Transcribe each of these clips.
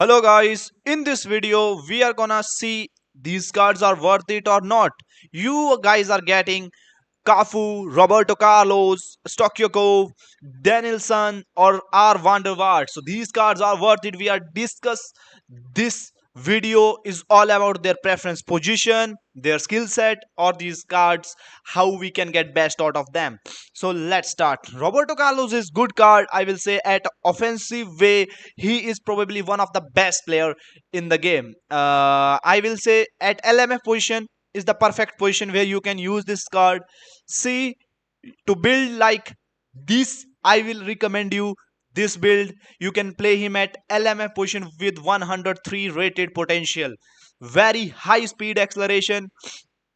Hello guys, in this video we are gonna see these cards are worth it or not. You guys are getting Cafu, Roberto Carlos, Stoichkov, denilson or vander vaart. So these cards are worth it. We are discuss this video is all about their preference position, their skill set or these cards how we can get best out of them. So let's start. Roberto Carlos is good card, I will say. At offensive way he is probably one of the best player in the game. I will say at LMF position is the perfect position where you can use this card. See, to build like this I will recommend you this build. You can play him at LMF position with 103 rated potential, very high speed acceleration.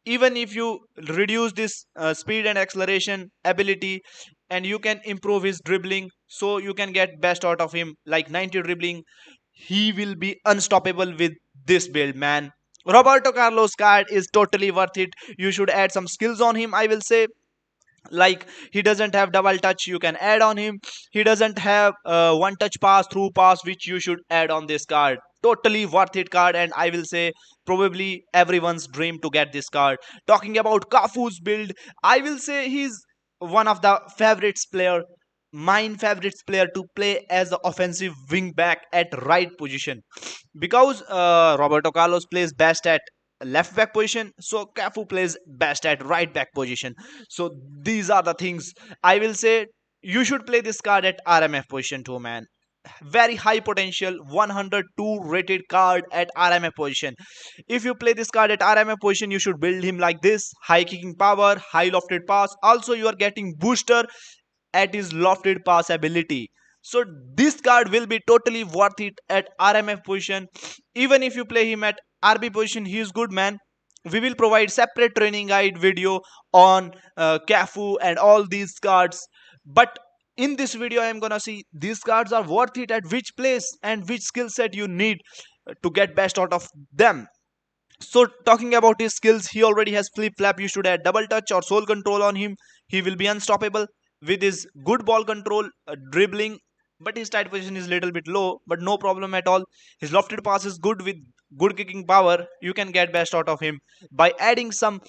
Even if you reduce this speed and acceleration ability, and you can improve his dribbling, so you can get best out of him like 90 dribbling. He will be unstoppable with this build, man. Roberto Carlos card is totally worth it. You should add some skills on him, I will say. Like, he doesn't have double touch, you can add on him. He doesn't have one touch pass, through pass, which you should add on this card. Totally worth it card, and I will say probably everyone's dream to get this card. Talking about Cafu's build, I will say he's one of the favorites player, mine favorites player to play as the offensive wing back at right position, because Roberto Carlos plays best at left back position, so Cafu plays best at right back position. So these are the things I will say. You should play this card at RMF position too, man. Very high potential, 102 rated card at RMF position. If you play this card at RMF position, you should build him like this: high kicking power, high lofted pass. Also, you are getting booster at his lofted pass ability. So this card will be totally worth it at RMF position. Even if you play him at RB position, he is good, man. We will provide separate training guide video on Cafu and all these cards. But in this video, I am gonna see these cards are worth it at which place and which skill set you need to get best out of them. So talking about his skills, he already has flip flap. You should add double touch or soul control on him. He will be unstoppable with his good ball control, dribbling, but his tight position is little bit low, but no problem at all. His lofted pass is good with good kicking power. You can get best out of him by adding some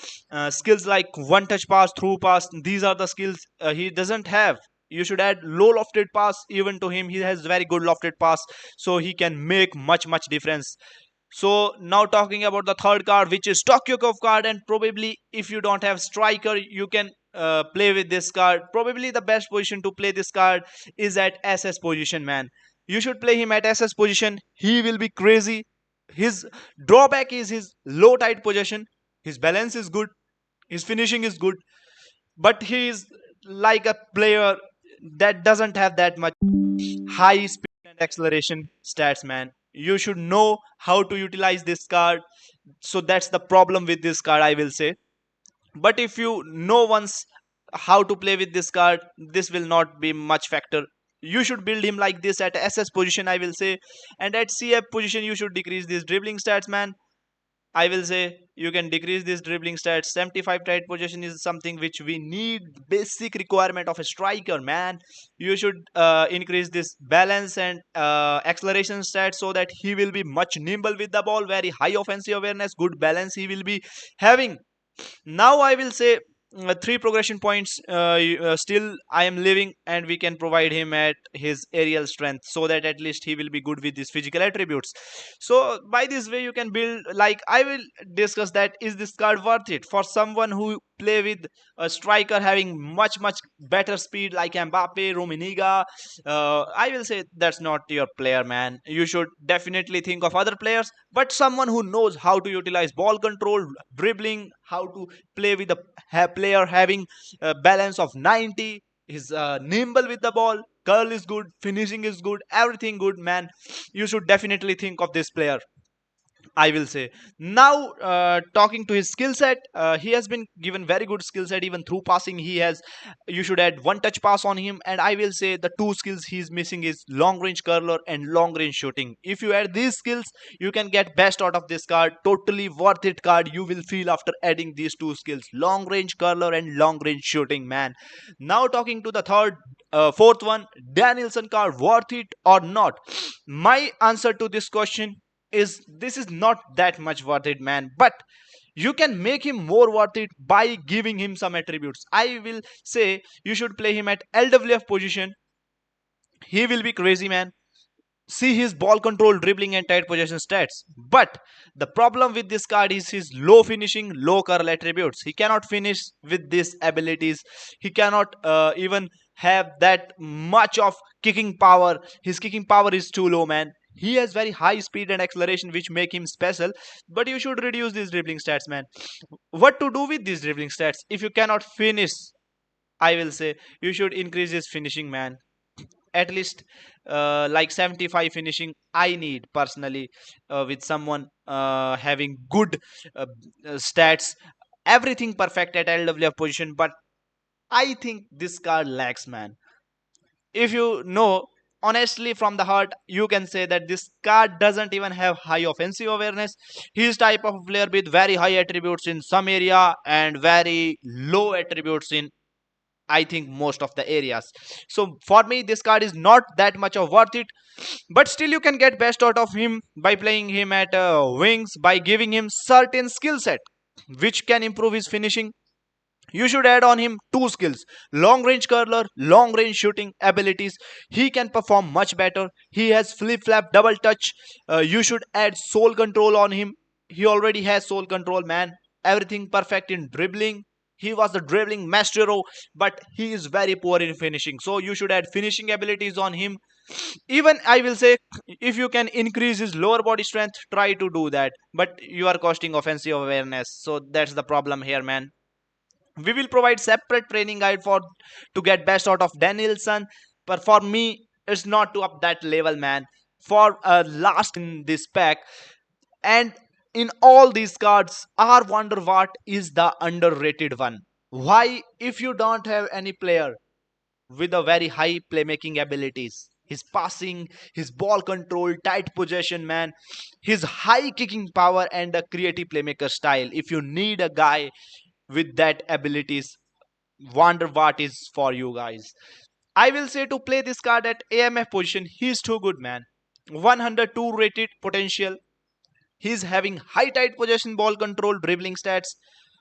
skills like one touch pass, through pass. These are the skills he doesn't have. You should add low lofted pass even to him. He has very good lofted pass, so he can make much difference. So now talking about the third card, which is Stoichkov card, and probably if you don't have striker, you can play with this card. Probably the best position to play this card is at SS position, man. You should play him at SS position. He will be crazy. His drawback is his low tight position. His balance is good. His finishing is good, but he is like a player that doesn't have that much high speed and acceleration stats, man. You should know how to utilize this card. So that's the problem with this card, I will say. But if you know once how to play with this card, this will not be much factor. You should build him like this at SS position, I will say. And at CF position, you should decrease these dribbling stats, man. I will say you can decrease this dribbling stats. 75 tight possession is something which we need, basic requirement of a striker, man. You should increase this balance and acceleration stats so that he will be much nimble with the ball, very high offensive awareness, good balance he will be having. Now I will say three progression points still I am living, and we can provide him at his aerial strength, so that at least he will be good with his physical attributes. So by this way you can build, like I will discuss that is this card worth it for someone who play with a striker having much better speed like Mbappe, Rummenigge. I will say that's not your player, man. You should definitely think of other players, but someone who knows how to utilize ball control, dribbling, how to play with a player having a balance of 90, is nimble with the ball, curl is good, finishing is good, everything good, man. You should definitely think of this player, I will say. Now, talking to his skill set, he has been given very good skill set. Even through passing, he has. You should add one touch pass on him, and I will say the two skills he's missing is long range curler and long range shooting. If you add these skills, you can get best out of this card. Totally worth it card. You will feel after adding these two skills: long range curler and long range shooting, man. Now talking to the third. fourth one, denilson card worth it or not? My answer to this question is this is not that much worth it, man. But you can make him more worth it by giving him some attributes. I will say you should play him at lwf position. He will be crazy, man. See his ball control, dribbling, and tight possession stats. But the problem with this card is his low finishing, low curl attributes. He cannot finish with these abilities. He cannot even have that much of kicking power. His kicking power is too low, man. He has very high speed and acceleration, which make him special. But you should reduce these dribbling stats, man. What to do with these dribbling stats? If you cannot finish, I will say you should increase his finishing, man. At least like 75 finishing I need personally, with someone having good stats, everything perfect at lwf position. But I think this card lacks, man. If you know, honestly from the heart, you can say that this card doesn't even have high offensive awareness. He's type of player with very high attributes in some area and very low attributes in, I think, most of the areas. So for me, this card is not that much of worth it. But still, you can get best out of him by playing him at wings, by giving him certain skill set which can improve his finishing. You should add on him two skills: long range curler, long range shooting abilities. He can perform much better. He has flip flap, double touch. You should add soul control on him. He already has soul control, man. Everything perfect in dribbling. He was the dribbling maestro, but he is very poor in finishing. So you should add finishing abilities on him. Even I will say, if you can increase his lower body strength, try to do that. But you are costing offensive awareness. So that's the problem here, man. We will provide separate training guide for to get best out of denilson. But for me, it's not to up that level, man. For last in this pack, and in all these cards, our wonder vaart is the underrated one. Why? If you don't have any player with a very high playmaking abilities, his passing, his ball control, tight possession, man, his high kicking power, and a creative playmaker style, if you need a guy with that abilities, wonder what is for you guys. I will say to play this card at AMF position. He's too good, man. 102 rated potential. He's having high tight possession, ball control, dribbling stats,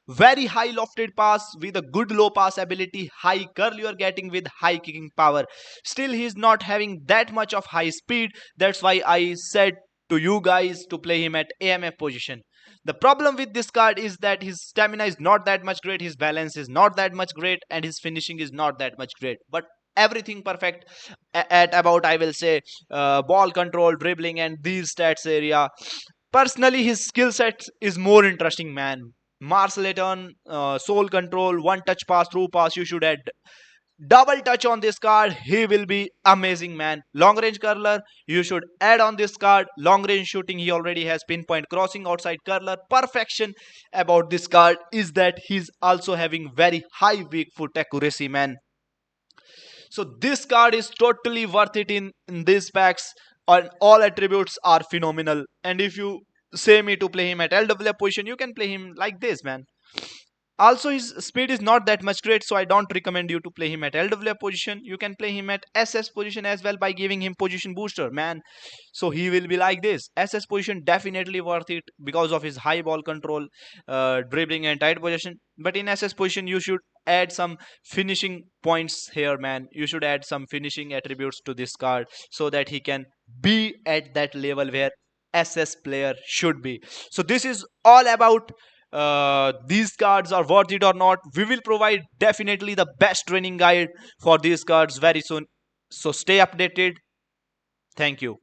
very high lofted pass with a good low pass ability, high curl you are getting with high kicking power. Still, he's not having that much of high speed. That's why I said to you guys to play him at AMF position. The problem with this card is that his stamina is not that much great, his balance is not that much great, and his finishing is not that much great. But everything perfect at about, I will say, ball control, dribbling, and these stats area. Personally, his skill set is more interesting, man. Marceleton, soul control, one touch pass, through pass. You should add double touch on this card. He will be amazing, man. Long range curler, you should add on this card. Long range shooting, he already has pinpoint crossing, outside curler. Perfection about this card is that he's also having very high weak foot accuracy, man. So this card is totally worth it in these packs, and all attributes are phenomenal. And if you say me to play him at LWF position, you can play him like this, man. Also, his speed is not that much great, so I don't recommend you to play him at LWF position. You can play him at SS position as well by giving him position booster, man. So he will be like this. SS position definitely worth it because of his high ball control, dribbling, and tight position. But in SS position, you should add some finishing points here, man. You should add some finishing attributes to this card so that he can be at that level where SS player should be. So this is all about these cards are worth it or not. We will provide definitely the best training guide for these cards very soon. So stay updated. Thank you.